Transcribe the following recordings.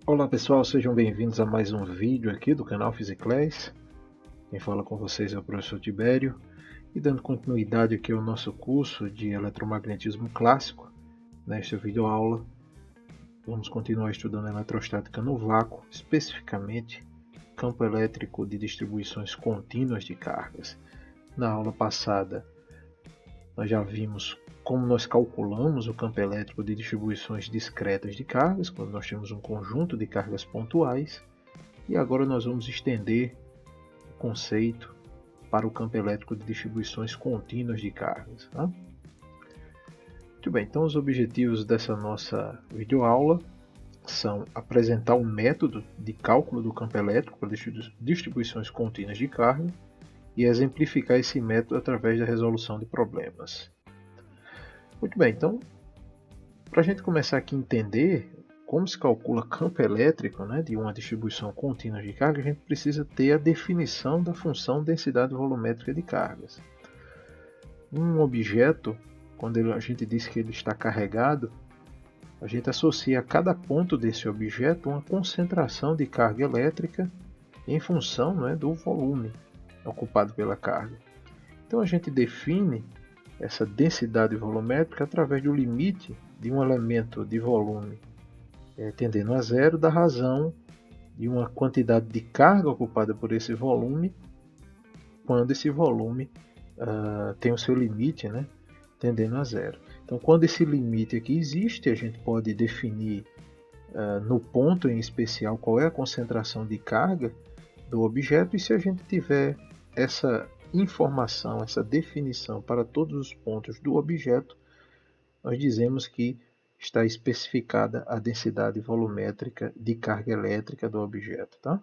Olá pessoal, sejam bem-vindos a mais um vídeo aqui do canal Physiclass. Quem fala com vocês é o professor Tibério e dando continuidade aqui ao nosso curso de eletromagnetismo clássico. Nesta videoaula vamos continuar estudando eletrostática no vácuo, especificamente campo elétrico de distribuições contínuas de cargas. Na aula passada nós já vimos como nós calculamos o campo elétrico de distribuições discretas de cargas, quando nós temos um conjunto de cargas pontuais, e agora nós vamos estender o conceito para o campo elétrico de distribuições contínuas de cargas. Tá? Muito bem, então os objetivos dessa nossa videoaula são apresentar o método de cálculo do campo elétrico para distribuições contínuas de carga e exemplificar esse método através da resolução de problemas. Muito bem, então, para a gente começar aqui a entender como se calcula campo elétrico, de uma distribuição contínua de carga, a gente precisa ter a definição da função densidade volumétrica de cargas. Um objeto, quando a gente diz que ele está carregado, a gente associa a cada ponto desse objeto uma concentração de carga elétrica em função do volume ocupado pela carga. Então a gente define essa densidade volumétrica através do limite de um elemento de volume tendendo a zero da razão de uma quantidade de carga ocupada por esse volume quando esse volume tem o seu limite tendendo a zero. Então, quando esse limite aqui existe, a gente pode definir no ponto em especial qual é a concentração de carga do objeto, e se a gente tiver essa informação, essa definição para todos os pontos do objeto, nós dizemos que está especificada a densidade volumétrica de carga elétrica do objeto. Tá?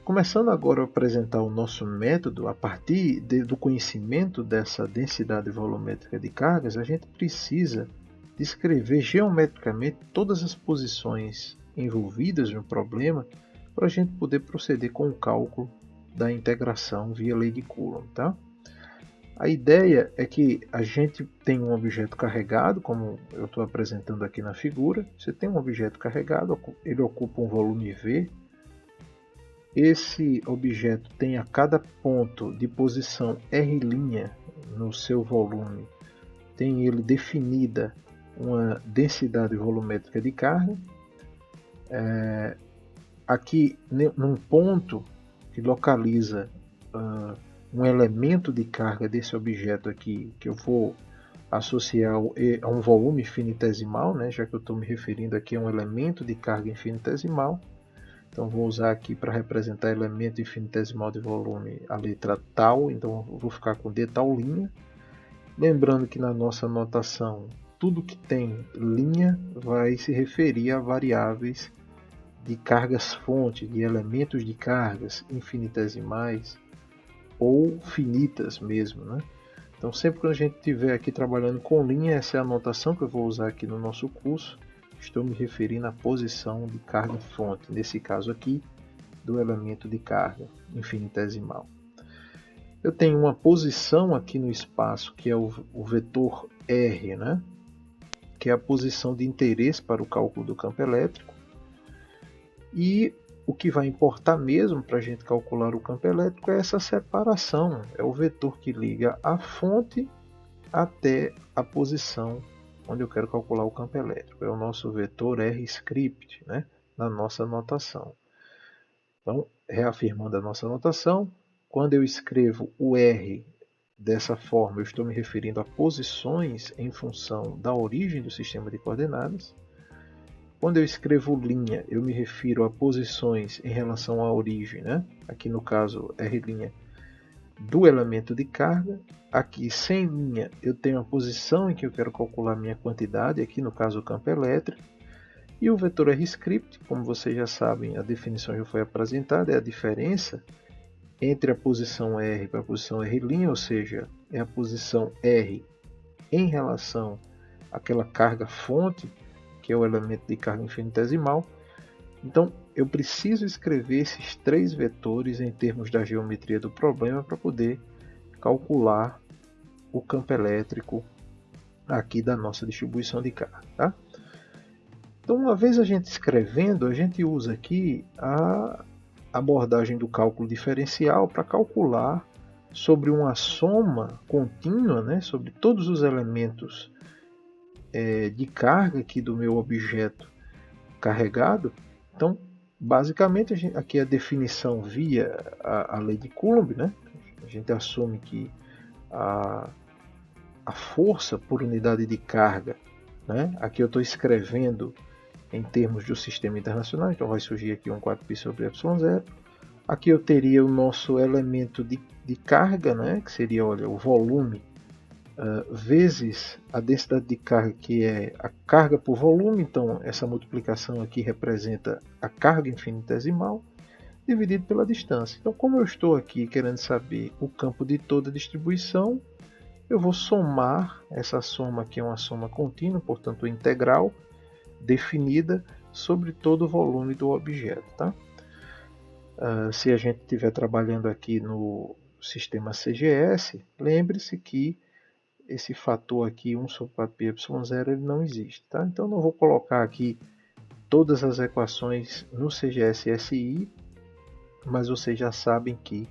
Começando agora a apresentar o nosso método, a partir do conhecimento dessa densidade volumétrica de cargas, a gente precisa descrever geometricamente todas as posições envolvidas no problema para a gente poder proceder com o cálculo da integração via lei de Coulomb. Tá? A ideia é que a gente tem um objeto carregado, como eu estou apresentando aqui na figura. Você tem um objeto carregado, ele ocupa um volume V. Esse objeto tem a cada ponto de posição R' no seu volume, tem ele definida uma densidade volumétrica de carga. Aqui, num ponto que localiza um elemento de carga desse objeto aqui, que eu vou associar a um volume infinitesimal, já que eu estou me referindo aqui a um elemento de carga infinitesimal. Então vou usar aqui para representar elemento infinitesimal de volume a letra tal, então eu vou ficar com D tal linha. Lembrando que na nossa notação, tudo que tem linha vai se referir a variáveis de cargas fonte, de elementos de cargas infinitesimais ou finitas mesmo. Então sempre que a gente estiver aqui trabalhando com linha, essa é a notação que eu vou usar aqui no nosso curso. Estou me referindo à posição de carga fonte, nesse caso aqui, do elemento de carga infinitesimal. Eu tenho uma posição aqui no espaço, que é o vetor R, que é a posição de interesse para o cálculo do campo elétrico. E o que vai importar mesmo para a gente calcular o campo elétrico é essa separação, é o vetor que liga a fonte até a posição onde eu quero calcular o campo elétrico. É o nosso vetor R-script, na nossa notação. Então, reafirmando a nossa notação, quando eu escrevo o R dessa forma, eu estou me referindo a posições em função da origem do sistema de coordenadas. Quando eu escrevo linha, eu me refiro a posições em relação à origem, aqui no caso R' do elemento de carga. Aqui sem linha eu tenho a posição em que eu quero calcular a minha quantidade, aqui no caso o campo elétrico. E o vetor R-script, como vocês já sabem, a definição já foi apresentada, é a diferença entre a posição R para a posição R', ou seja, é a posição R em relação àquela carga fonte, que é o elemento de carga infinitesimal. Então, eu preciso escrever esses três vetores em termos da geometria do problema para poder calcular o campo elétrico aqui da nossa distribuição de carga. Tá? Então, uma vez a gente escrevendo, a gente usa aqui a abordagem do cálculo diferencial para calcular sobre uma soma contínua, né, sobre todos os elementos de carga aqui do meu objeto carregado. Então, basicamente, aqui a definição via a lei de Coulomb, né? A gente assume que a força por unidade de carga, né? Aqui eu estou escrevendo em termos do sistema internacional, então vai surgir aqui um 4π sobre ε0. Aqui eu teria o nosso elemento de carga, né? Que seria, olha, o volume vezes a densidade de carga, que é a carga por volume. Então essa multiplicação aqui representa a carga infinitesimal dividido pela distância. Então, como eu estou aqui querendo saber o campo de toda a distribuição, eu vou somar. Essa soma aqui é uma soma contínua, portanto integral, definida sobre todo o volume do objeto. Tá? Se a gente estiver trabalhando aqui no sistema CGS, lembre-se que esse fator aqui, 1 sobre 4πε0, ele não existe. Tá? Então não vou colocar aqui todas as equações no CGS-SI, mas vocês já sabem que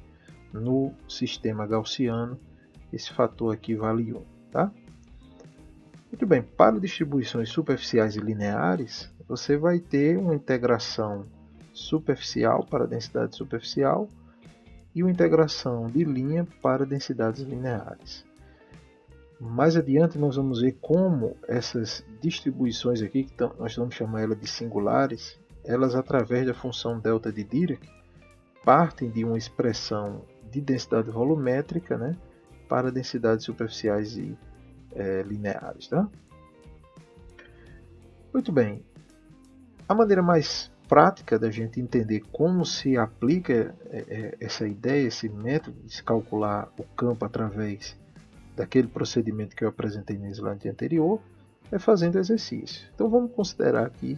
no sistema gaussiano esse fator aqui vale 1. Tá? Muito bem, para distribuições superficiais e lineares, você vai ter uma integração superficial para a densidade superficial e uma integração de linha para densidades lineares. Mais adiante nós vamos ver como essas distribuições aqui, que nós vamos chamar ela de singulares, elas através da função delta de Dirac partem de uma expressão de densidade volumétrica, né, para densidades superficiais e lineares. Tá? Muito bem, a maneira mais prática da gente entender como se aplica essa ideia, esse método de se calcular o campo através daquele procedimento que eu apresentei no slide anterior, é fazendo exercício. Então vamos considerar aqui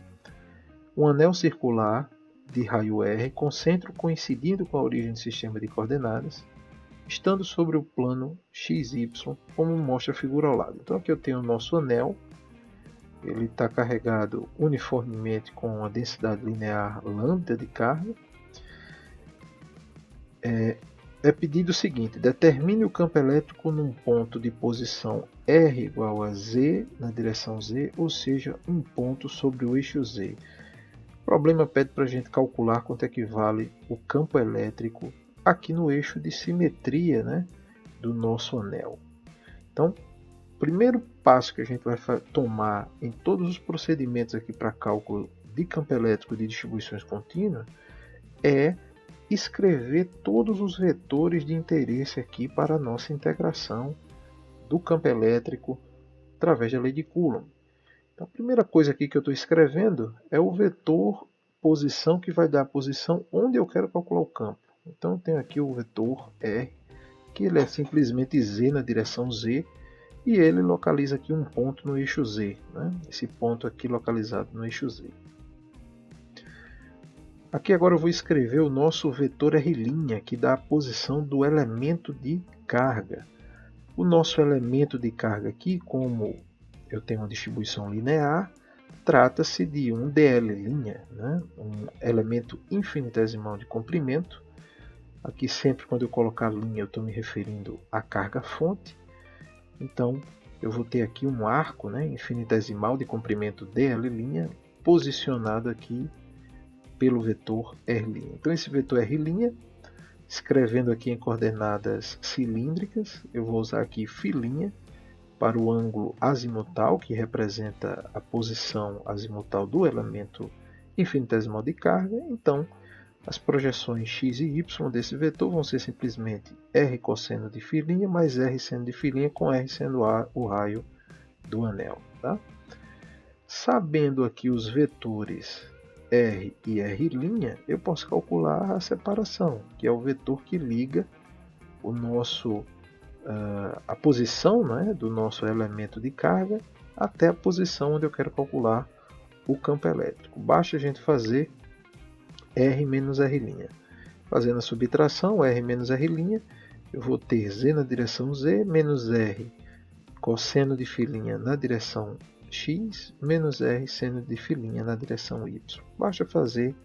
um anel circular de raio R com centro coincidindo com a origem do sistema de coordenadas, estando sobre o plano XY, como mostra a figura ao lado. Então aqui eu tenho o nosso anel, ele está carregado uniformemente com a densidade linear lambda de carga. É pedido o seguinte: determine o campo elétrico num ponto de posição R igual a Z na direção Z, ou seja, um ponto sobre o eixo Z. O problema pede para a gente calcular quanto equivale o campo elétrico aqui no eixo de simetria, né, do nosso anel. Então, o primeiro passo que a gente vai tomar em todos os procedimentos aqui para cálculo de campo elétrico de distribuições contínuas é escrever todos os vetores de interesse aqui para a nossa integração do campo elétrico através da lei de Coulomb. Então, a primeira coisa aqui que eu estou escrevendo é o vetor posição, que vai dar a posição onde eu quero calcular o campo. Então eu tenho aqui o vetor R, que ele é simplesmente Z na direção Z, e ele localiza aqui um ponto no eixo Z, né? Esse ponto aqui localizado no eixo Z. Aqui agora eu vou escrever o nosso vetor R', que dá a posição do elemento de carga. O nosso elemento de carga aqui, como eu tenho uma distribuição linear, trata-se de um dl', né? Um elemento infinitesimal de comprimento. Aqui sempre quando eu colocar linha eu estou me referindo à carga fonte. Então eu vou ter aqui um arco, né, infinitesimal de comprimento dl', posicionado aqui pelo vetor R'. Então esse vetor R', escrevendo aqui em coordenadas cilíndricas, eu vou usar aqui φ' para o ângulo azimutal, que representa a posição azimutal do elemento infinitesimal de carga. Então as projeções x e y desse vetor vão ser simplesmente r cosseno de φ' mais r seno de φ', com r sendo o raio do anel. Tá? Sabendo aqui os vetores R e R', eu posso calcular a separação, que é o vetor que liga o nosso, a posição, né, do nosso elemento de carga até a posição onde eu quero calcular o campo elétrico. Basta a gente fazer R menos R'. Fazendo a subtração, R menos R', eu vou ter Z na direção Z, menos R cosseno de φ' na direção x menos r seno de filinha na direção y. Basta fazer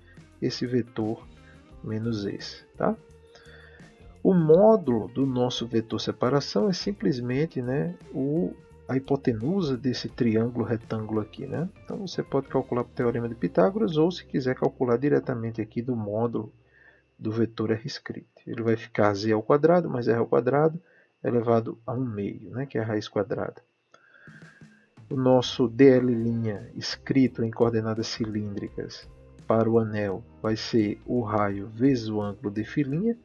esse vetor menos esse, tá? O módulo do nosso vetor separação é simplesmente, né, a hipotenusa desse triângulo retângulo aqui, né? Então você pode calcular por teorema de Pitágoras ou, se quiser, calcular diretamente aqui do módulo do vetor r'. Ele vai ficar z ao quadrado mais r ao quadrado elevado a 1/2, né, que é a raiz quadrada. O nosso dl' escrito em coordenadas cilíndricas para o anel vai ser o raio vezes o ângulo de filinha,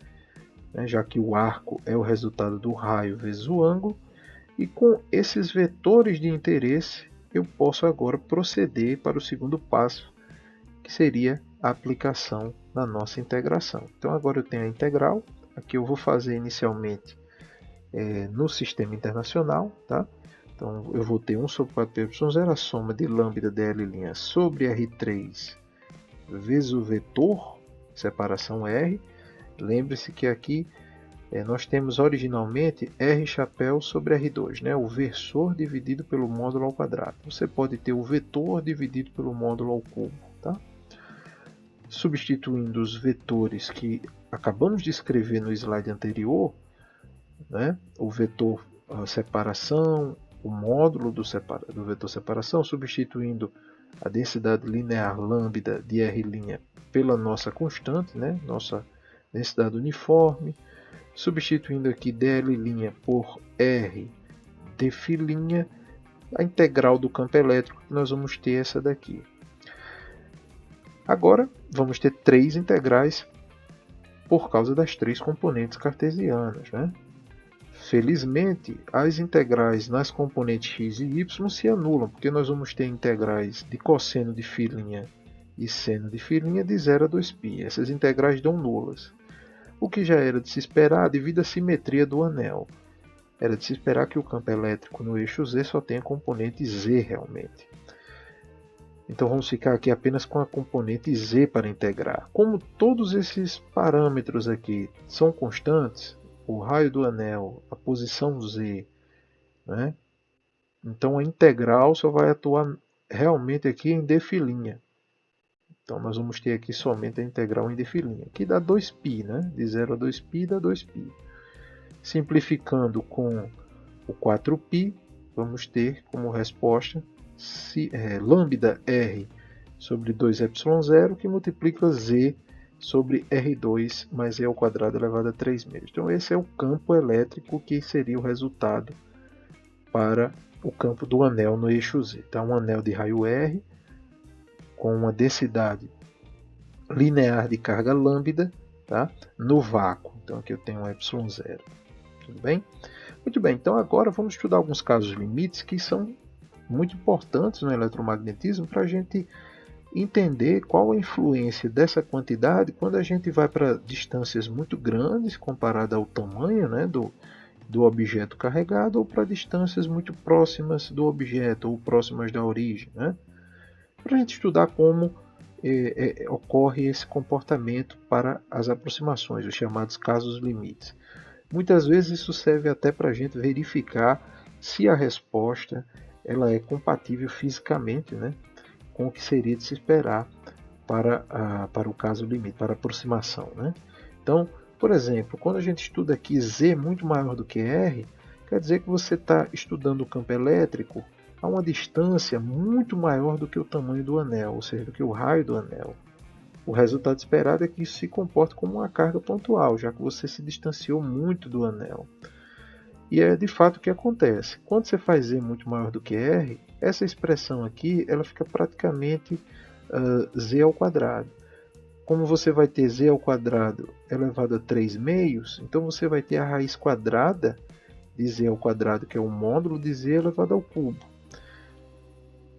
né, já que o arco é o resultado do raio vezes o ângulo. E com esses vetores de interesse, eu posso agora proceder para o segundo passo, que seria a aplicação da nossa integração. Então agora eu tenho a integral, aqui eu vou fazer inicialmente no sistema internacional, tá? Então eu vou ter 1 sobre 4πy0, a soma de lambda dl' sobre R3 vezes o vetor separação R. Lembre-se que aqui nós temos originalmente R chapéu sobre R2, né? O versor dividido pelo módulo ao quadrado. Você pode ter o vetor dividido pelo módulo ao cubo, tá? Substituindo os vetores que acabamos de escrever no slide anterior, né? O vetor separação, o módulo do vetor separação, substituindo a densidade linear lambda de R' pela nossa constante, né? Nossa densidade uniforme, substituindo aqui dl' por r de filinha, a integral do campo elétrico, nós vamos ter essa daqui. Agora vamos ter 3 integrais por causa das 3 componentes cartesianas, né? Felizmente, as integrais nas componentes x e y se anulam, porque nós vamos ter integrais de cosseno de filinha e seno de filinha de 0 a 2π. Essas integrais dão nulas. O que já era de se esperar devido à simetria do anel. Era de se esperar que o campo elétrico no eixo z só tenha componente z realmente. Então vamos ficar aqui apenas com a componente z para integrar. Como todos esses parâmetros aqui são constantes, o raio do anel, a posição z, né? Então a integral só vai atuar realmente aqui em d'. Então nós vamos ter aqui somente a integral em d', que dá 2π, né? De 0 a 2π dá 2π. Simplificando com o 4π, vamos ter como resposta lambda r sobre 2ε0, que multiplica z sobre R2 mais E ao quadrado elevado a 3/2. Então esse é o campo elétrico que seria o resultado para o campo do anel no eixo z. Então um anel de raio R com uma densidade linear de carga lambda, tá? No vácuo. Então aqui eu tenho um ε0. Tudo bem? Muito bem, então agora vamos estudar alguns casos limites que são muito importantes no eletromagnetismo para a gente entender qual a influência dessa quantidade quando a gente vai para distâncias muito grandes comparada ao tamanho, né, do objeto carregado, ou para distâncias muito próximas do objeto ou próximas da origem, né? Para a gente estudar como ocorre esse comportamento para as aproximações, os chamados casos limites. Muitas vezes isso serve até para a gente verificar se a resposta ela é compatível fisicamente, né, com o que seria de se esperar para o caso limite, para a aproximação, né? Então, por exemplo, quando a gente estuda aqui Z muito maior do que R, quer dizer que você está estudando o campo elétrico a uma distância muito maior do que o tamanho do anel, ou seja, do que o raio do anel. O resultado esperado é que isso se comporte como uma carga pontual, já que você se distanciou muito do anel. E é de fato o que acontece. Quando você faz Z muito maior do que R, essa expressão aqui ela fica praticamente Z ao quadrado. Como você vai ter Z ao quadrado elevado a 3/2, então você vai ter a raiz quadrada de Z ao quadrado, que é o módulo de Z elevado ao cubo.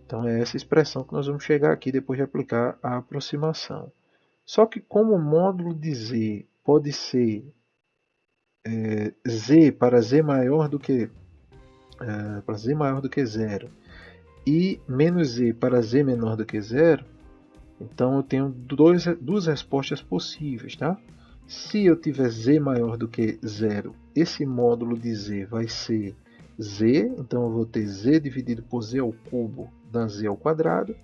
Então é essa expressão que nós vamos chegar aqui depois de aplicar a aproximação. Só que como o módulo de Z pode ser Z para Z maior do que zero e menos Z para Z menor do que zero, então eu tenho duas respostas possíveis, tá? Se eu tiver Z maior do que zero, esse módulo de Z vai ser z, então eu vou ter z dividido por z ao cubo da z ao quadrado,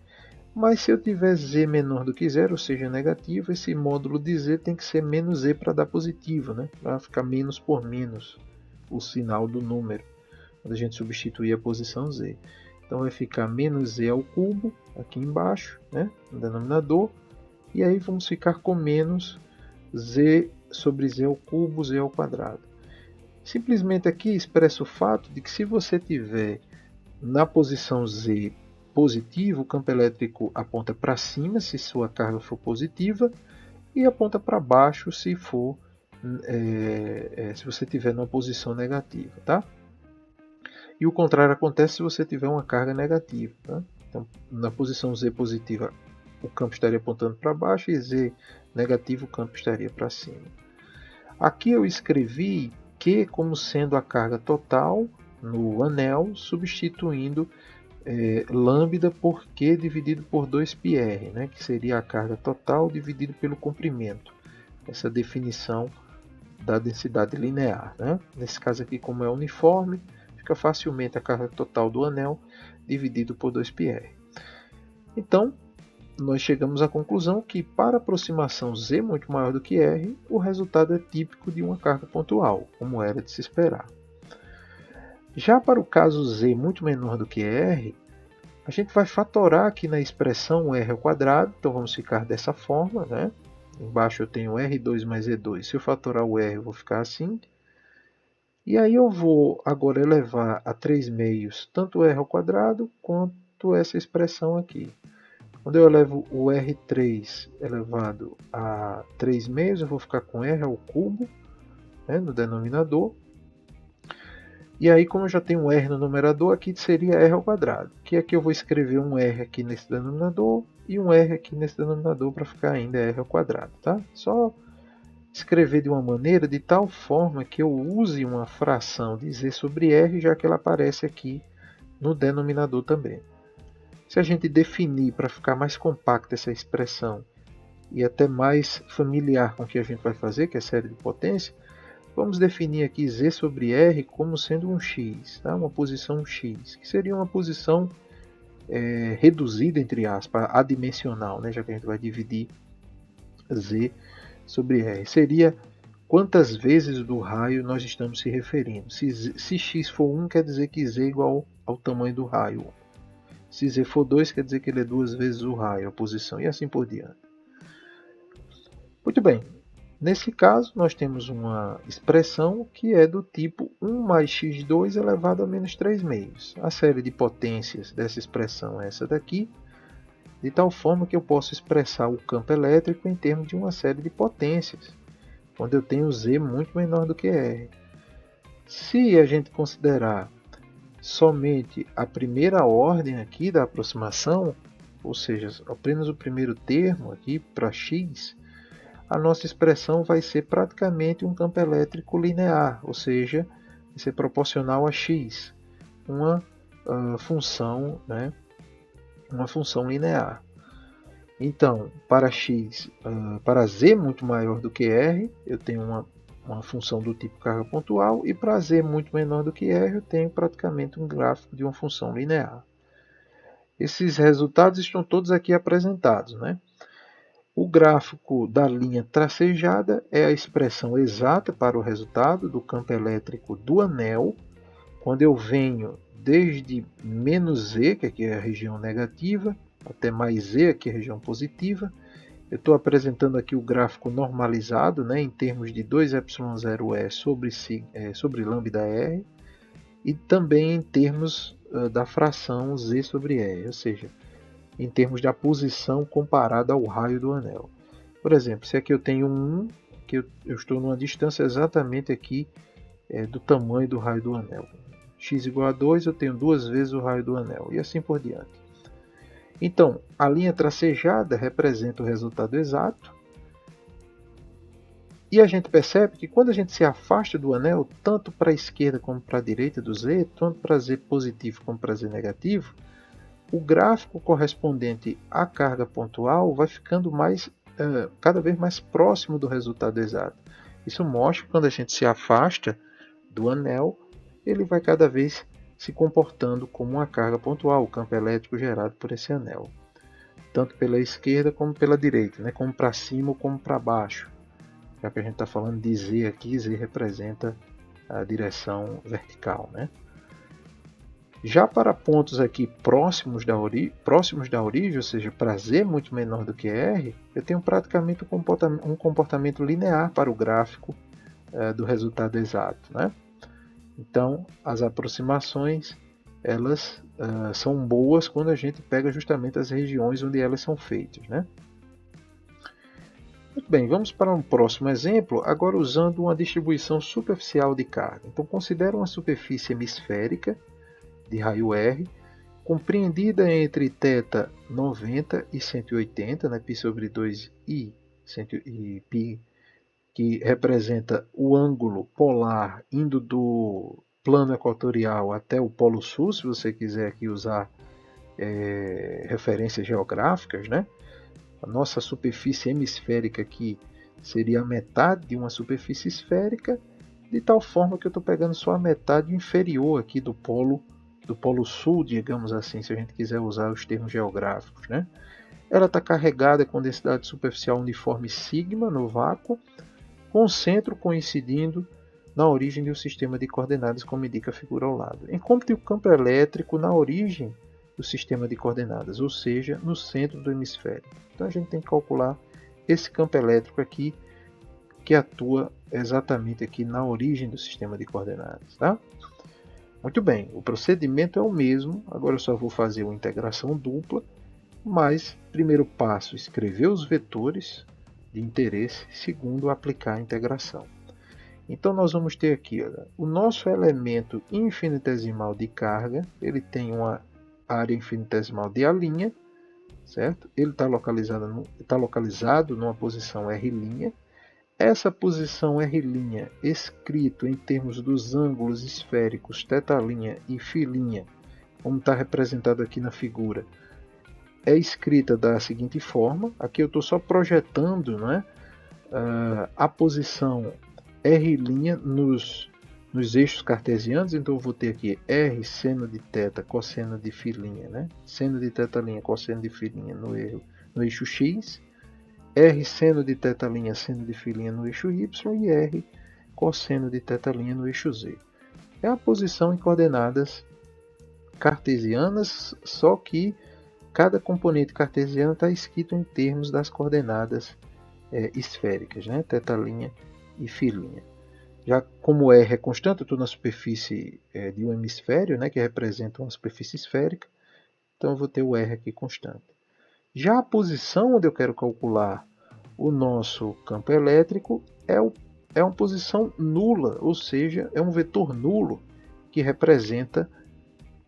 mas se eu tiver z menor do que zero, ou seja, negativo, esse módulo de z tem que ser menos z para dar positivo, né? Para ficar menos por menos o sinal do número, quando a gente substituir a posição z. Então vai ficar menos z ao cubo, aqui embaixo, né, no denominador, e aí vamos ficar com menos z sobre z ao cubo, z ao quadrado. Simplesmente aqui expressa o fato de que se você tiver na posição z positivo, o campo elétrico aponta para cima se sua carga for positiva e aponta para baixo se for se você tiver numa posição negativa, tá? E o contrário acontece se você tiver uma carga negativa, tá? Então, na posição z positiva, o campo estaria apontando para baixo e z negativo, o campo estaria para cima. Aqui eu escrevi Q como sendo a carga total no anel, substituindo lambda por Q dividido por 2πr, né, que seria a carga total dividido pelo comprimento. Essa definição da densidade linear, né? Nesse caso aqui, como é uniforme, fica facilmente a carga total do anel dividido por 2πr. Então, nós chegamos à conclusão que para aproximação z muito maior do que r, o resultado é típico de uma carga pontual, como era de se esperar. Já para o caso z muito menor do que r, a gente vai fatorar aqui na expressão r ao quadrado, então vamos ficar dessa forma, né? Embaixo eu tenho r2 mais e2, se eu fatorar o r eu vou ficar assim. E aí eu vou agora elevar a 3 meios tanto r ao quadrado quanto essa expressão aqui. Quando eu elevo o R3 elevado a 3 meios, eu vou ficar com R ao cubo, né, no denominador. E aí, como eu já tenho um R no numerador, aqui seria R ao quadrado. Que aqui eu vou escrever um R aqui nesse denominador e um R aqui nesse denominador para ficar ainda R ao quadrado. Tá? Só escrever de uma maneira de tal forma que eu use uma fração de Z sobre R, já que ela aparece aqui no denominador também. Se a gente definir para ficar mais compacta essa expressão e até mais familiar com o que a gente vai fazer, que é a série de potência, vamos definir aqui z sobre r como sendo um x, tá? Uma posição x, que seria uma posição reduzida, entre aspas, adimensional, né? Já que a gente vai dividir z sobre r. Seria quantas vezes do raio nós estamos se referindo. Se x for 1, quer dizer que z é igual ao tamanho do raio. Se z for 2, quer dizer que ele é 2 vezes o raio, a posição, e assim por diante. Muito bem, nesse caso nós temos uma expressão que é do tipo 1 mais x2 elevado a menos 3 meios. A série de potências dessa expressão é essa daqui, de tal forma que eu posso expressar o campo elétrico em termos de uma série de potências, quando eu tenho z muito menor do que r. Se a gente considerar somente a primeira ordem aqui da aproximação, ou seja, apenas o primeiro termo aqui para x, a nossa expressão vai ser praticamente um campo elétrico linear, ou seja, vai ser proporcional a x, uma função, né, uma função linear. Então, para x, para z muito maior do que r, eu tenho uma função do tipo carga pontual, e para z muito menor do que r, eu tenho praticamente um gráfico de uma função linear. Esses resultados estão todos aqui apresentados, né? O gráfico da linha tracejada é a expressão exata para o resultado do campo elétrico do anel, quando eu venho desde menos z, que aqui é a região negativa, até mais z, aqui é a região positiva. Eu estou apresentando aqui o gráfico normalizado, né, em termos de 2ε0e sobre lambda-r, e também em termos da fração z sobre r, ou seja, em termos da posição comparada ao raio do anel. Por exemplo, se aqui eu tenho 1, que eu estou numa distância exatamente aqui do tamanho do raio do anel. X igual a 2, eu tenho 2 vezes o raio do anel, e assim por diante. Então, a linha tracejada representa o resultado exato, e a gente percebe que quando a gente se afasta do anel, tanto para a esquerda como para a direita do z, tanto para z positivo como para z negativo, o gráfico correspondente à carga pontual vai ficando cada vez mais próximo do resultado exato. Isso mostra que quando a gente se afasta do anel, ele vai cada vez se comportando como uma carga pontual, o campo elétrico gerado por esse anel, tanto pela esquerda como pela direita, né? Como para cima ou como para baixo. Já que a gente está falando de Z aqui, Z representa a direção vertical, né? Já para pontos aqui próximos da origem, ou seja, para Z muito menor do que R, eu tenho praticamente um comportamento linear para o gráfico do resultado exato, né? Então, as aproximações elas são boas quando a gente pega justamente as regiões onde elas são feitas, né? Muito bem, vamos para um próximo exemplo, agora usando uma distribuição superficial de carga. Então, considere uma superfície hemisférica de raio R, compreendida entre θ 90 e 180, né, π sobre 2 e π, que representa o ângulo polar indo do plano equatorial até o Polo Sul, se você quiser aqui usar referências geográficas, né? A nossa superfície hemisférica aqui seria a metade de uma superfície esférica, de tal forma que eu estou pegando só a metade inferior aqui do polo sul, digamos assim, se a gente quiser usar os termos geográficos, né? Ela está carregada com densidade superficial uniforme sigma no vácuo, com o centro coincidindo na origem de um sistema de coordenadas, como indica a figura ao lado. Encontre o campo elétrico na origem do sistema de coordenadas, ou seja, no centro do hemisfério. Então a gente tem que calcular esse campo elétrico aqui, que atua exatamente aqui na origem do sistema de coordenadas, tá? Muito bem, o procedimento é o mesmo, agora eu só vou fazer uma integração dupla, mas primeiro passo, escrever os vetores de interesse, segundo, aplicar a integração. Então nós vamos ter aqui, olha, o nosso elemento infinitesimal de carga, ele tem uma área infinitesimal de A', certo? Ele está localizado numa posição R'. Essa posição R', escrito em termos dos ângulos esféricos θ' e φ', como está representado aqui na figura, é escrita da seguinte forma. Aqui eu estou só projetando, né, a posição R' nos eixos cartesianos, então eu vou ter aqui R seno de θ cosseno de φ', né? Seno de θ', cosseno de φ' no eixo X, R seno de θ', seno de φ' no eixo Y e R cosseno de θ' no eixo Z. É a posição em coordenadas cartesianas, só que cada componente cartesiano está escrito em termos das coordenadas esféricas, né? θ' e φ'. Já como R é constante, eu estou na superfície de um hemisfério, né, que representa uma superfície esférica, então eu vou ter o R aqui constante. Já a posição onde eu quero calcular o nosso campo elétrico é uma posição nula, ou seja, é um vetor nulo que representa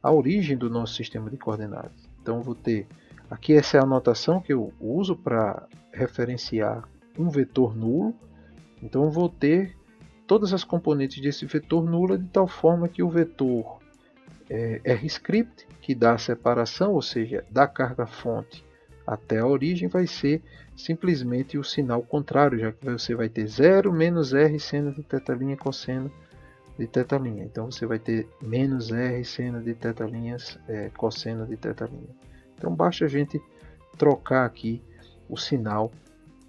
a origem do nosso sistema de coordenadas. Então eu vou ter, aqui essa é a notação que eu uso para referenciar um vetor nulo, então eu vou ter todas as componentes desse vetor nula de tal forma que o vetor R-script, que dá a separação, ou seja, da carga-fonte até a origem, vai ser simplesmente o sinal contrário, já que você vai ter 0 menos R seno de θ' cosseno de θ'. Então você vai ter menos R seno de θ' cosseno de θ'. Então basta a gente trocar aqui o sinal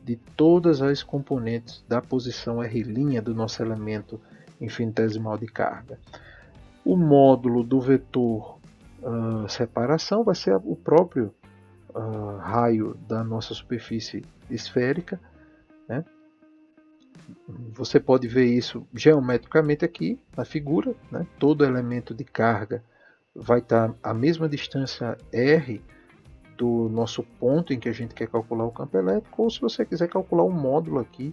de todas as componentes da posição R' do nosso elemento infinitesimal de carga. O módulo do vetor separação vai ser o próprio raio da nossa superfície esférica, né? Você pode ver isso geometricamente aqui na figura, né? Todo elemento de carga vai estar à mesma distância R do nosso ponto em que a gente quer calcular o campo elétrico, ou se você quiser calcular o módulo aqui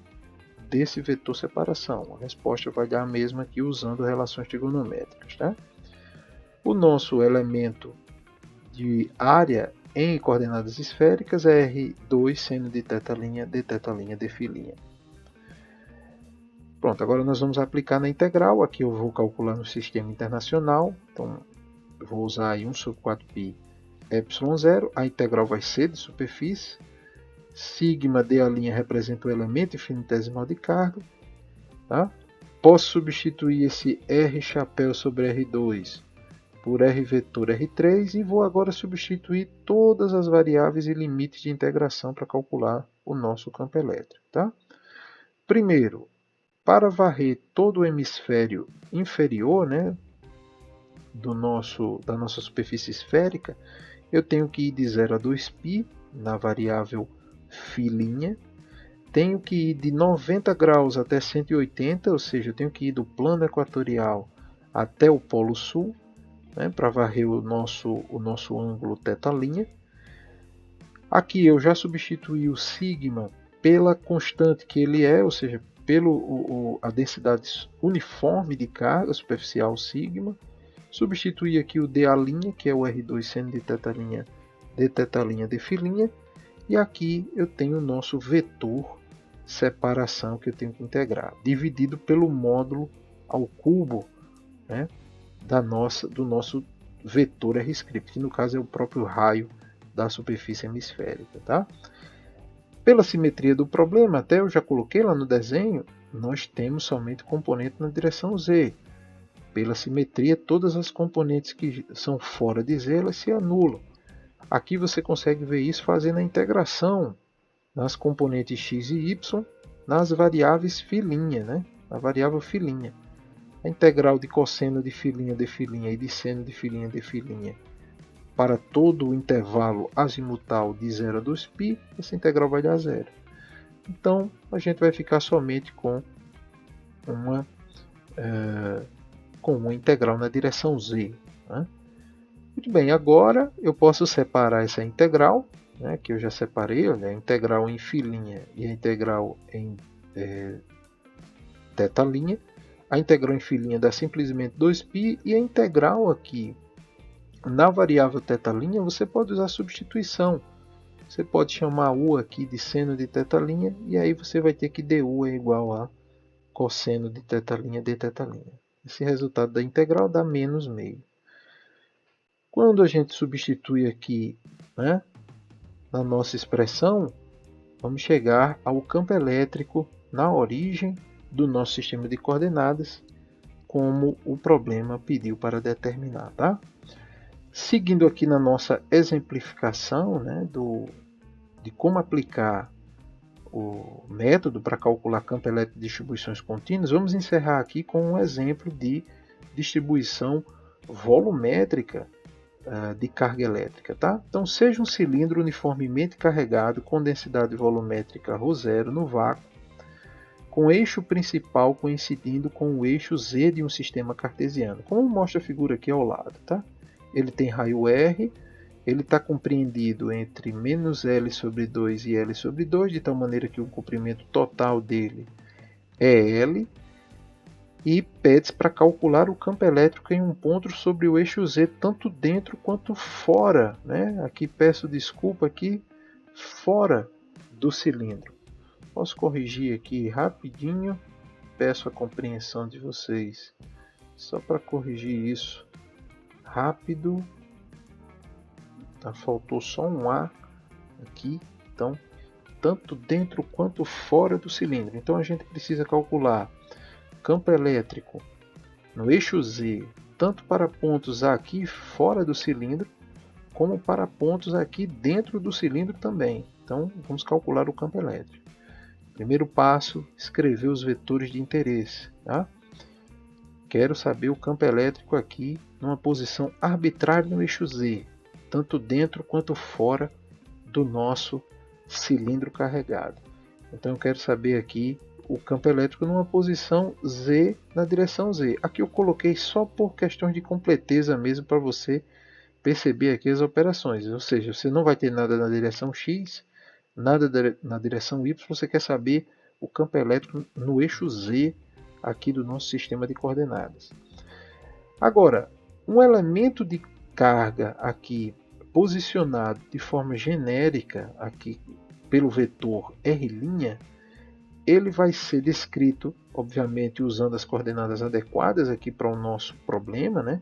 desse vetor separação. A resposta vai dar a mesma aqui usando relações trigonométricas, tá? O nosso elemento de área em coordenadas esféricas é R2 seno de θ' de θ' de φ'. Pronto, agora nós vamos aplicar na integral. Aqui eu vou calcular no sistema internacional, então eu vou usar aí 1 sobre 4π ε0, a integral vai ser de superfície, sigma d' representa o elemento infinitesimal de carga, tá? Posso substituir esse R chapéu sobre R2 por R vetor R3 e vou agora substituir todas as variáveis e limites de integração para calcular o nosso campo elétrico. Tá? Primeiro, para varrer todo o hemisfério inferior, né, da nossa superfície esférica, eu tenho que ir de 0 a 2π na variável φ'. Tenho que ir de 90 graus até 180, ou seja, eu tenho que ir do plano equatorial até o polo sul, né, para varrer o nosso ângulo θ'. Aqui eu já substituí o sigma pela constante que ele é, ou seja, a densidade uniforme de carga superficial sigma. Substituí aqui o dA', que é o R2 seno de θ', de φ'. E aqui eu tenho o nosso vetor separação que eu tenho que integrar, dividido pelo módulo ao cubo, né, do nosso vetor R', que no caso é o próprio raio da superfície hemisférica. Tá? Pela simetria do problema, até eu já coloquei lá no desenho, nós temos somente componente na direção Z. Pela simetria, todas as componentes que são fora de Z elas se anulam. Aqui você consegue ver isso fazendo a integração nas componentes x e y nas variáveis φ', né? A variável φ'. A integral de cosseno de φ' e de seno de φ' para todo o intervalo azimutal de 0 a 2π, essa integral vai dar zero. Então, a gente vai ficar somente com uma integral na direção z. Né? Muito bem, agora eu posso separar essa integral, né, que eu já separei, olha, a integral em φ' e a integral em θ'. A integral em φ' dá simplesmente 2π e a integral aqui na variável θ' você pode usar substituição. Você pode chamar u aqui de seno de θ' e aí você vai ter que du é igual a cosseno de θ' de θ'. Esse resultado da integral dá menos meio. Quando a gente substitui aqui, né, na nossa expressão, vamos chegar ao campo elétrico na origem do nosso sistema de coordenadas, como o problema pediu para determinar. Tá? Seguindo aqui na nossa exemplificação, né, de como aplicar o método para calcular campo elétrico de distribuições contínuas, vamos encerrar aqui com um exemplo de distribuição volumétrica de carga elétrica. Tá? Então, seja um cilindro uniformemente carregado com densidade volumétrica ρ0 no vácuo, com o eixo principal coincidindo com o eixo Z de um sistema cartesiano, como mostra a figura aqui ao lado. Tá? Ele tem raio R, ele está compreendido entre menos L sobre 2 e L sobre 2, de tal maneira que o comprimento total dele é L, e pede-se para calcular o campo elétrico em um ponto sobre o eixo Z, tanto dentro quanto fora. Né? Aqui peço desculpa, aqui fora do cilindro. Posso corrigir aqui rapidinho, peço a compreensão de vocês, só para corrigir isso rápido. Tá, faltou só um A aqui, então tanto dentro quanto fora do cilindro. Então a gente precisa calcular campo elétrico no eixo Z, tanto para pontos aqui fora do cilindro, como para pontos aqui dentro do cilindro também. Então vamos calcular o campo elétrico. Primeiro passo, escrever os vetores de interesse. Tá? Quero saber o campo elétrico aqui numa posição arbitrária no eixo Z, tanto dentro quanto fora do nosso cilindro carregado. Então eu quero saber aqui o campo elétrico numa posição Z na direção Z. Aqui eu coloquei só por questões de completeza mesmo, para você perceber aqui as operações. Ou seja, você não vai ter nada na direção X, nada na direção Y, você quer saber o campo elétrico no eixo Z aqui do nosso sistema de coordenadas. Agora, um elemento de carga aqui posicionado de forma genérica aqui pelo vetor R', ele vai ser descrito, obviamente, usando as coordenadas adequadas aqui para o nosso problema, né?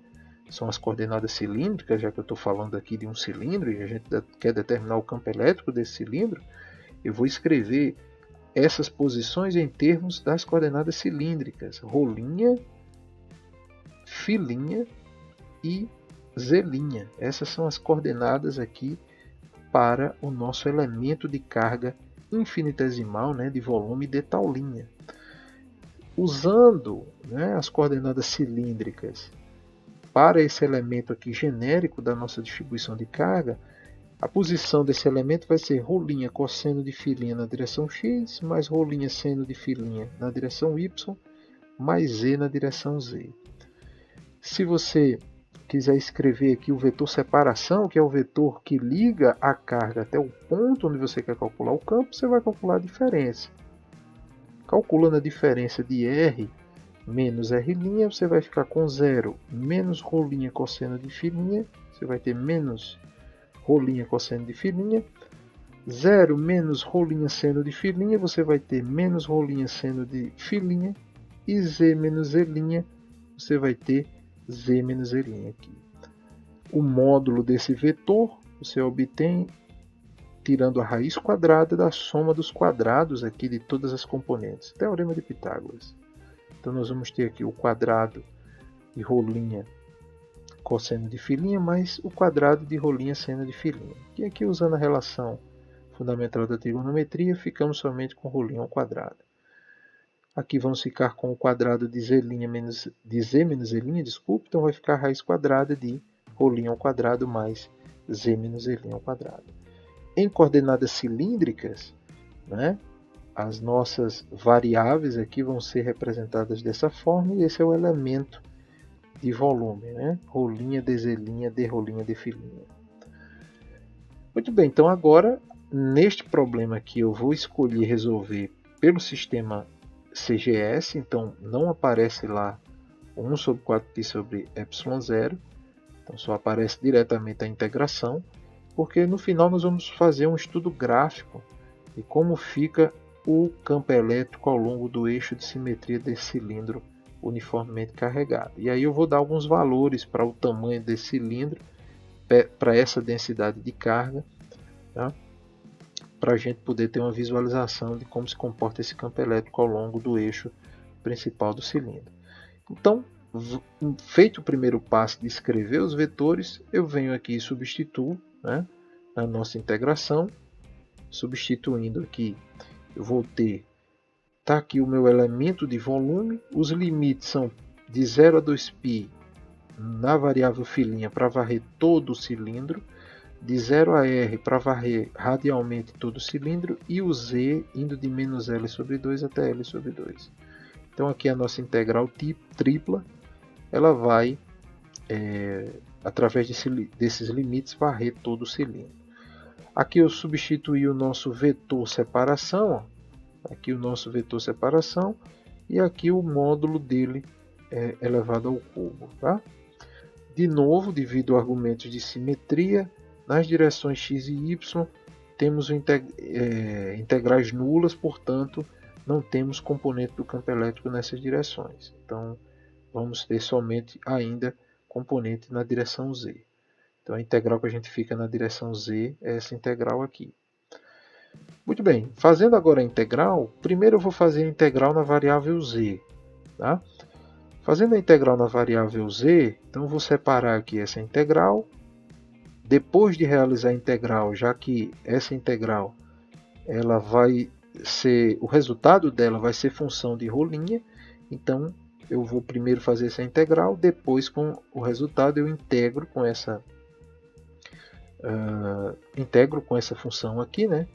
São as coordenadas cilíndricas, já que eu estou falando aqui de um cilindro e a gente quer determinar o campo elétrico desse cilindro. Eu vou escrever essas posições em termos das coordenadas cilíndricas, rolinha, filinha e z'linha. Essas são as coordenadas aqui para o nosso elemento de carga infinitesimal, né, de volume de tal linha. Usando, né, as coordenadas cilíndricas para esse elemento aqui genérico da nossa distribuição de carga, a posição desse elemento vai ser rolinha cosseno de filinha na direção x, mais rolinha seno de filinha na direção y, mais z na direção z. Se você quiser escrever aqui o vetor separação, que é o vetor que liga a carga até o ponto onde você quer calcular o campo, você vai calcular a diferença. Calculando a diferença de R menos R', você vai ficar com 0 menos rolinha cosseno de filinha, você vai ter menos rolinha cosseno de filinha. 0 menos rolinha seno de filinha, você vai ter menos rolinha seno de filinha. E z menos z'linha, você vai ter z menos z'linha aqui. O módulo desse vetor você obtém tirando a raiz quadrada da soma dos quadrados aqui de todas as componentes. Teorema de Pitágoras. Então nós vamos ter aqui o quadrado de rolinha cosseno de filinha mais o quadrado de rolinha seno de filinha. E aqui, usando a relação fundamental da trigonometria, ficamos somente com rolinha ao quadrado. Aqui vamos ficar com o quadrado de z menos z'linha, desculpe, então vai ficar a raiz quadrada de rolinha ao quadrado mais z menos z'linha ao quadrado. Em coordenadas cilíndricas, né, as nossas variáveis aqui vão ser representadas dessa forma, e esse é o elemento de volume, né? Rolinha de z'linha, de rolinha de filinha. Muito bem, então agora, neste problema aqui, eu vou escolher resolver pelo sistema CGS, então não aparece lá 1 sobre 4π sobre ε0, então só aparece diretamente a integração, porque no final nós vamos fazer um estudo gráfico de como fica o campo elétrico ao longo do eixo de simetria desse cilindro uniformemente carregado. E aí eu vou dar alguns valores para o tamanho desse cilindro, para essa densidade de carga, tá? Para a gente poder ter uma visualização de como se comporta esse campo elétrico ao longo do eixo principal do cilindro. Então, feito o primeiro passo de escrever os vetores, eu venho aqui e substituo, né, na nossa integração. Substituindo aqui, eu vou ter, tá aqui o meu elemento de volume, os limites são de 0 a 2π na variável filinha para varrer todo o cilindro, de 0 a r para varrer radialmente todo o cilindro, e o z indo de menos L sobre 2 até L sobre 2. Então aqui a nossa integral tripla, ela vai, através desses limites, varrer todo o cilindro. Aqui eu substituí o nosso vetor separação, ó. Aqui o nosso vetor separação, e aqui o módulo dele elevado ao cubo. Tá? De novo, devido a argumentos de simetria, nas direções x e y temos integrais nulas, portanto não temos componente do campo elétrico nessas direções. Então vamos ter somente ainda componente na direção z. Então a integral que a gente fica na direção z é essa integral aqui. Muito bem, fazendo agora a integral, primeiro eu vou fazer a integral na variável z. Tá? Fazendo a integral na variável z, então eu vou separar aqui essa integral. Depois de realizar a integral, já que essa integral ela vai ser, o resultado dela vai ser função de rolinha, então eu vou primeiro fazer essa integral, depois com o resultado eu integro com essa função aqui, né,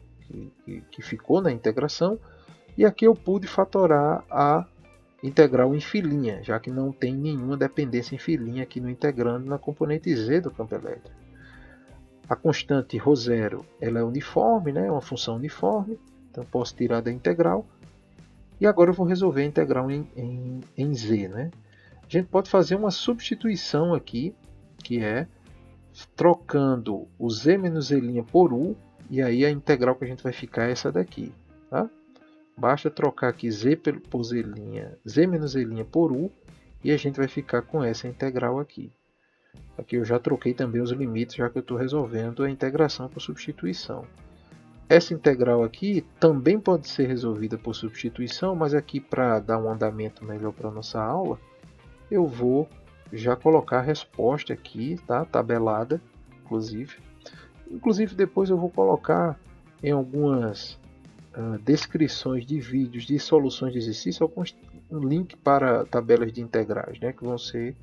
que ficou na integração, e aqui eu pude fatorar a integral em filinha, já que não tem nenhuma dependência em filinha aqui no integrando na componente z do campo elétrico. A constante ρ0 ela é uniforme, né, é uma função uniforme, então posso tirar da integral. E agora eu vou resolver a integral em z. Né? A gente pode fazer uma substituição aqui, que é trocando o z menos z' por u, e aí a integral que a gente vai ficar é essa daqui. Tá? Basta trocar aqui z por z' menos z' por u, e a gente vai ficar com essa integral aqui. Aqui eu já troquei também os limites, já que eu estou resolvendo a integração por substituição. Essa integral aqui também pode ser resolvida por substituição, mas aqui para dar um andamento melhor para a nossa aula, eu vou já colocar a resposta aqui, tá? Tabelada, inclusive. Inclusive depois eu vou colocar em algumas descrições de vídeos de soluções de exercício um link para tabelas de integrais, né? Que vão ser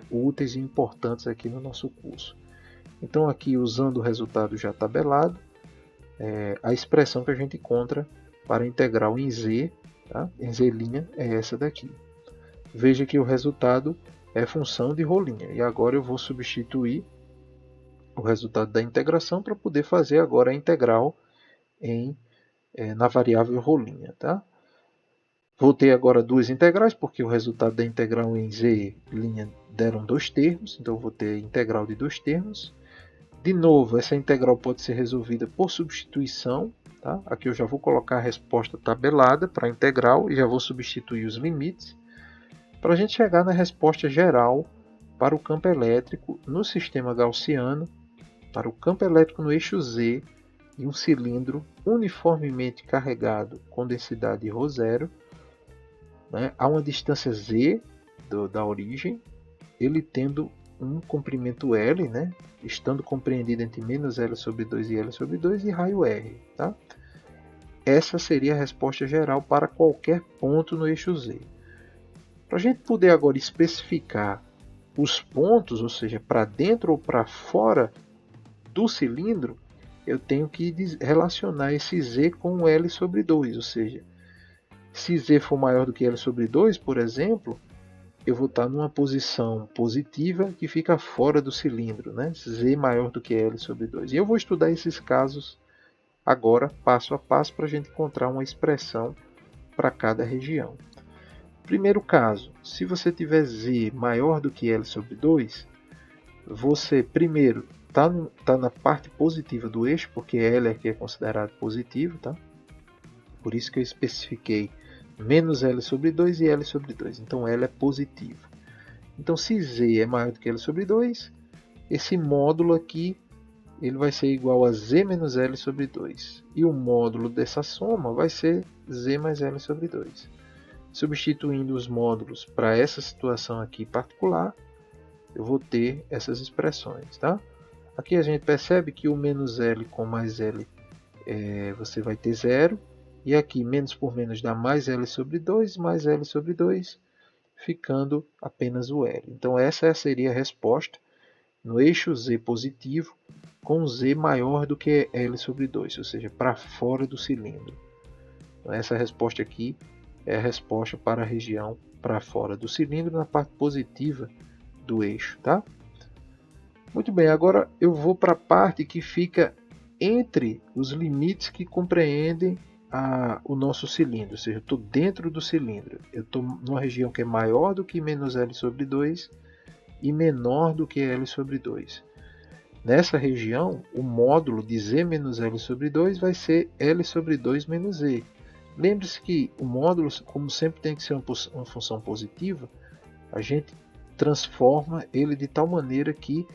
úteis e importantes aqui no nosso curso. Então aqui usando o resultado já tabelado, a expressão que a gente encontra para a integral em z, tá? Em z' é essa daqui. Veja que o resultado é função de rolinha. E agora eu vou substituir o resultado da integração para poder fazer agora a integral na variável rolinha. Tá? Vou ter agora duas integrais, porque o resultado da integral em z' deram dois termos. Então eu vou ter integral de dois termos. De novo, essa integral pode ser resolvida por substituição. Tá? Aqui eu já vou colocar a resposta tabelada para a integral e já vou substituir os limites, para a gente chegar na resposta geral para o campo elétrico no sistema gaussiano, para o campo elétrico no eixo Z e um cilindro uniformemente carregado com densidade ρ0, né, a uma distância Z da origem, ele tendo um comprimento L, né, estando compreendido entre menos L sobre 2 e L sobre 2 e raio R. Tá? Essa seria a resposta geral para qualquer ponto no eixo Z. Para a gente poder agora especificar os pontos, ou seja, para dentro ou para fora do cilindro, eu tenho que relacionar esse Z com o L sobre 2, ou seja, se Z for maior do que L sobre 2, por exemplo, eu vou estar numa posição positiva que fica fora do cilindro, né? Z maior do que L sobre 2. E eu vou estudar esses casos agora, passo a passo, para a gente encontrar uma expressão para cada região. Primeiro caso, se você tiver Z maior do que L sobre 2, você primeiro está na parte positiva do eixo, porque L aqui é considerado positivo, tá? Por isso que eu especifiquei menos L sobre 2 e L sobre 2. Então L é positivo. Então se Z é maior do que L sobre 2, esse módulo aqui ele vai ser igual a Z menos L sobre 2. E o módulo dessa soma vai ser Z mais L sobre 2. Substituindo os módulos para essa situação aqui particular, eu vou ter essas expressões. Tá? Aqui a gente percebe que o menos L com mais L você vai ter zero. E aqui menos por menos dá mais L sobre 2, mais L sobre 2, ficando apenas o L. Então essa seria a resposta no eixo Z positivo, com Z maior do que L sobre 2, ou seja, para fora do cilindro. Então, essa resposta aqui é a resposta para a região para fora do cilindro, na parte positiva do eixo. Tá? Muito bem, agora eu vou para a parte que fica entre os limites que compreendem o nosso cilindro, ou seja, eu estou dentro do cilindro. Eu estou numa região que é maior do que menos L sobre 2 e menor do que L sobre 2. Nessa região, o módulo de Z menos L sobre 2 vai ser L sobre 2 menos Z. Lembre-se que o módulo, como sempre tem que ser uma função positiva, a gente transforma ele de tal maneira que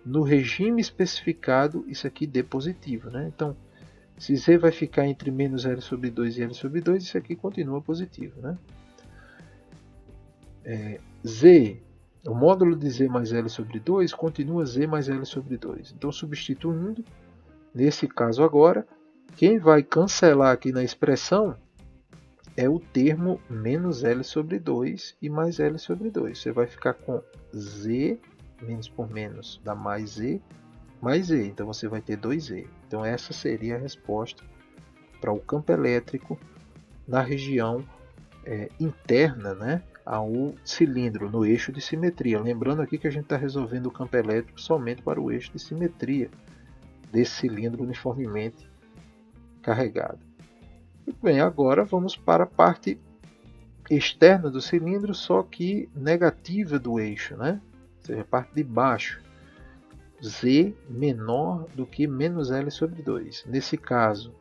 no regime especificado isso aqui dê positivo. Né? Então, se Z vai ficar entre menos L sobre 2 e L sobre 2, isso aqui continua positivo. Né? Z, o módulo de Z mais L sobre 2 continua Z mais L sobre 2. Então, substituindo, nesse caso agora, quem vai cancelar aqui na expressão é o termo menos L sobre 2 e mais L sobre 2. Você vai ficar com Z, menos por menos dá mais Z Z. Então você vai ter 2Z. Então essa seria a resposta para o campo elétrico na região interna, né, ao cilindro, no eixo de simetria. Lembrando aqui que a gente está resolvendo o campo elétrico somente para o eixo de simetria desse cilindro uniformemente carregado. Muito bem, agora vamos para a parte externa do cilindro, só que negativa do eixo, né? Ou seja, a parte de baixo. Z menor do que menos L sobre 2. Nesse caso,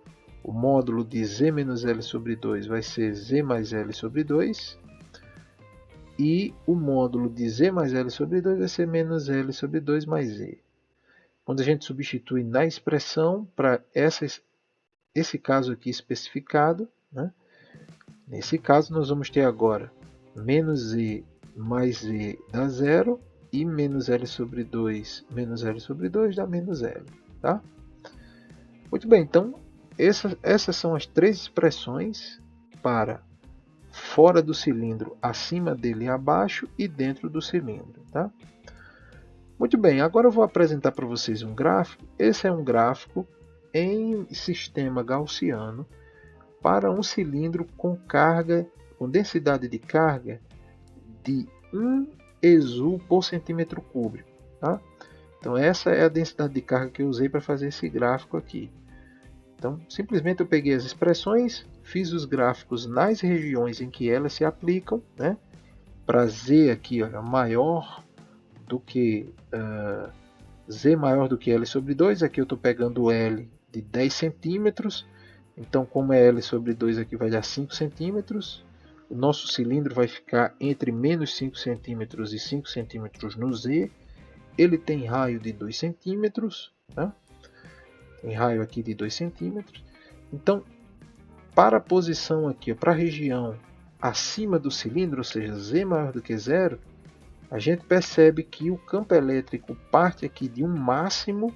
o módulo de Z menos L sobre 2 vai ser Z mais L sobre 2. E o módulo de Z mais L sobre 2 vai ser menos L sobre 2 mais Z. Quando a gente substitui na expressão para essa esse caso aqui especificado, né? Nesse caso, nós vamos ter agora menos e mais e dá zero, e menos L sobre 2 menos L sobre 2 dá menos L. Tá? Muito bem, então essas são as três expressões para fora do cilindro, acima dele e abaixo, e dentro do cilindro. Tá? Muito bem, agora eu vou apresentar para vocês um gráfico. Esse é um gráfico em sistema gaussiano para um cilindro com carga, com densidade de carga de 1 ESU por centímetro cúbico. Tá? Então essa é a densidade de carga que eu usei para fazer esse gráfico aqui. Então simplesmente eu peguei as expressões, fiz os gráficos nas regiões em que elas se aplicam, né? Para Z aqui, olha, maior do que Z maior do que L sobre 2, aqui eu estou pegando L de 10 centímetros. Então, como é L sobre 2 aqui vai dar 5 centímetros, o nosso cilindro vai ficar entre menos 5 centímetros e 5 centímetros no Z. Ele tem raio de 2 centímetros, tá? Tem raio aqui de 2 centímetros. Então, para a posição aqui, para a região acima do cilindro, ou seja, Z maior do que zero, a gente percebe que o campo elétrico parte aqui de um máximo,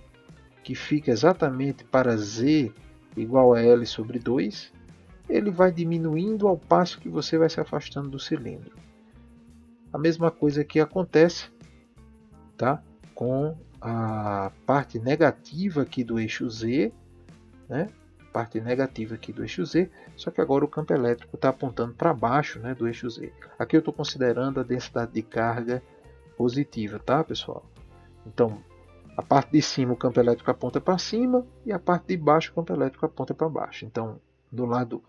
que fica exatamente para Z igual a L sobre 2, ele vai diminuindo ao passo que você vai se afastando do cilindro. A mesma coisa que acontece, tá, com a parte negativa aqui do eixo Z, né? Parte negativa aqui do eixo Z, só que agora o campo elétrico está apontando para baixo, né, do eixo Z. Aqui eu estou considerando a densidade de carga positiva, tá, pessoal? Então, a parte de cima o campo elétrico aponta para cima e a parte de baixo o campo elétrico aponta para baixo. Então, do lado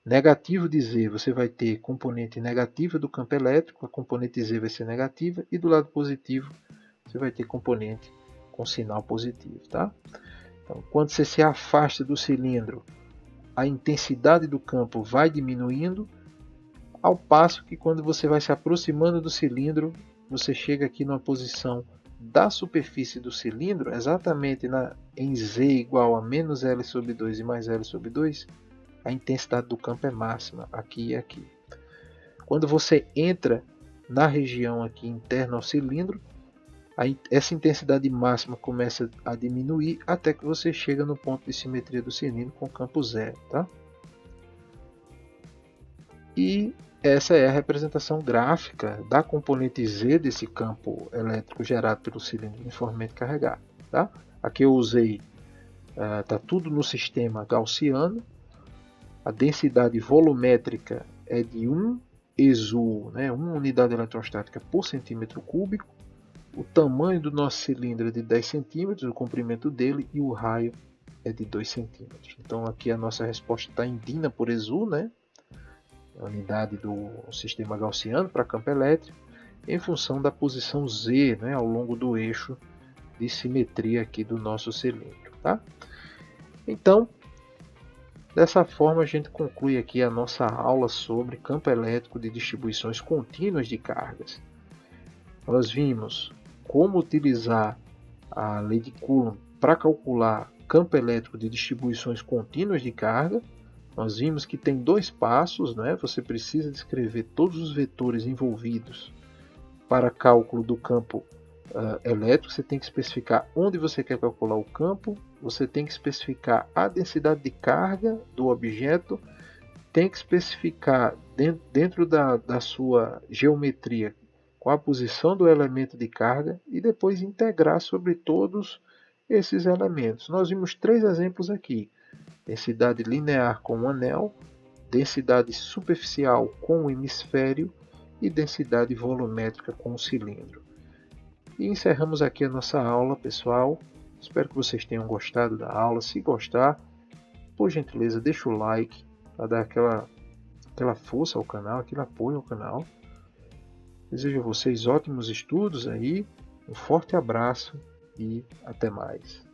negativo de Z você vai ter componente negativa do campo elétrico, a componente Z vai ser negativa, e do lado positivo você vai ter componente com sinal positivo. Tá? Então, quando você se afasta do cilindro, a intensidade do campo vai diminuindo, ao passo que quando você vai se aproximando do cilindro, você chega aqui numa posição da superfície do cilindro, exatamente em Z igual a menos L sobre 2 e mais L sobre 2, a intensidade do campo é máxima, aqui e aqui. Quando você entra na região aqui interna ao cilindro, essa intensidade máxima começa a diminuir até que você chega no ponto de simetria do cilindro com campo zero. Tá? E essa é a representação gráfica da componente Z desse campo elétrico gerado pelo cilindro uniformemente carregado. Tá? Aqui eu usei, está tudo no sistema gaussiano. A densidade volumétrica é de 1 ESU, né, 1 unidade eletrostática por centímetro cúbico. O tamanho do nosso cilindro é de 10 centímetros, o comprimento dele, e o raio é de 2 centímetros. Então aqui a nossa resposta está em DINA por ESU, né, a unidade do sistema gaussiano para campo elétrico, em função da posição Z, né, ao longo do eixo de simetria aqui do nosso cilindro. Tá? Então, dessa forma a gente conclui aqui a nossa aula sobre campo elétrico de distribuições contínuas de cargas. Nós vimos como utilizar a lei de Coulomb para calcular campo elétrico de distribuições contínuas de carga. Nós vimos que tem dois passos, né? Você precisa descrever todos os vetores envolvidos para cálculo do campo elétrico. Você tem que especificar onde você quer calcular o campo, você tem que especificar a densidade de carga do objeto, tem que especificar dentro da sua geometria com a posição do elemento de carga e depois integrar sobre todos esses elementos. Nós vimos três exemplos aqui: densidade linear com um anel, densidade superficial com um hemisfério e densidade volumétrica com um cilindro. E encerramos aqui a nossa aula, pessoal. Espero que vocês tenham gostado da aula. Se gostar, por gentileza, deixa o like para dar aquela força ao canal, aquele apoio ao canal. Desejo a vocês ótimos estudos aí, um forte abraço e até mais.